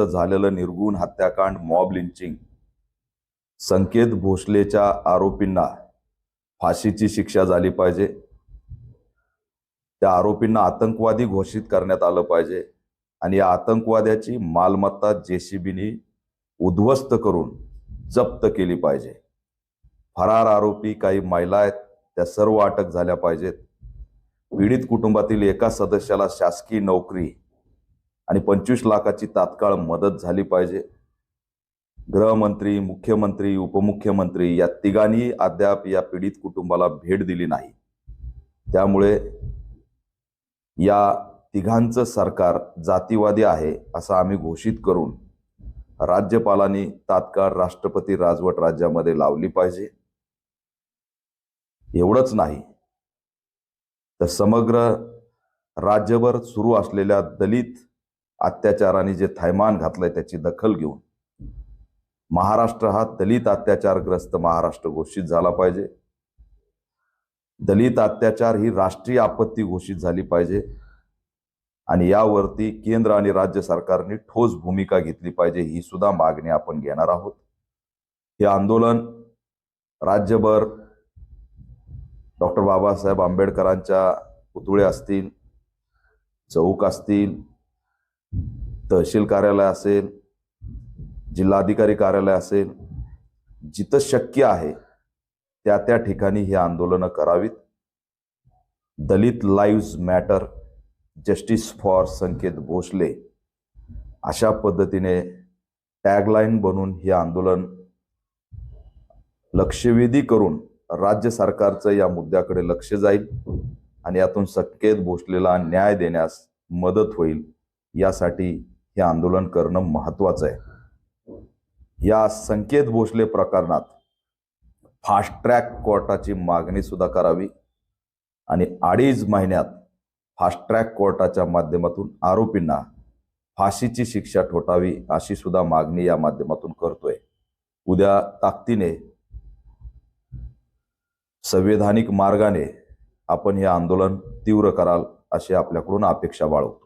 झालेलं निर्गुण हत्याकांड, मॉब लिंचिंग, संकेत भोसलेच्या आरोपींना फाशीची शिक्षा झाली पाहिजे। त्या आरोपींना आतंकवादी घोषित करण्यात आलं पाहिजे आणि या आतंकवाद्याची मालमत्ता जेसीबीने उद्ध्वस्त करून जप्त केली पाहिजे। फरार आरोपी काही महिला आहेत, त्या सर्व अटक झाल्या पाहिजेत। पीडित कुटुंबातील एका सदस्याला शासकीय नोकरी आणि 25 लाखाची तात्काळ मदत झाली पाहिजे। गृहमंत्री, मुख्यमंत्री, उपमुख्यमंत्री या तिघांनी अद्याप या पीडित कुटुंबाला भेट दिली नाही। त्यामुळे या तिघांचं सरकार जातीवादी आहे असं आम्ही घोषित करून राज्यपालांनी तात्काळ राष्ट्रपती राजवट राज्यामध्ये लावली पाहिजे। एवढंच नाही तर समग्र राज्यभर सुरू असलेल्या दलित अत्याचाराने जे थैमान घातलंय त्याची दखल घेऊन महाराष्ट्र हा दलित अत्याचारग्रस्त महाराष्ट्र घोषित झाला पाहिजे। दलित अत्याचार ही राष्ट्रीय आपत्ती घोषित झाली पाहिजे आणि यावरती केंद्र आणि राज्य सरकारने ठोस भूमिका घेतली पाहिजे, ही सुद्धा मागणी आपण घेणार आहोत। हे आंदोलन राज्यभर डॉक्टर बाबासाहेब आंबेडकरांच्या पुतळे असतील, चौक असतील, तहसील कार्यालय असेल, जिल्हाधिकारी कार्यालय असेल, जिथं शक्य आहे त्या त्या ठिकाणी हे आंदोलन करावीत। दलित लाईव्स मॅटर, जस्टिस फॉर संकेत भोसले अशा पद्धतीने टॅगलाईन बनवून हे आंदोलन लक्षवेधी करून राज्य सरकारचं या मुद्द्याकडे लक्ष जाईल आणि यातून संकेत भोसलेला न्याय देण्यास मदत होईल। यासाठी हे आंदोलन करणं महत्त्वाचं आहे। या संकेत भोसले प्रकरणात फास्ट ट्रॅक कोर्टाची मागणी सुद्धा करावी आणि 2.5 महिन्यात फास्ट ट्रॅक कोर्टाच्या माध्यमातून आरोपींना फाशीची शिक्षा ठोठावी अशी सुद्धा मागणी या माध्यमातून करतोय। उद्या ताकदीने संवैधानिक मार्गाने आपण हे आंदोलन तीव्र कराल अशी आपल्याकडून अपेक्षा बाळगतो।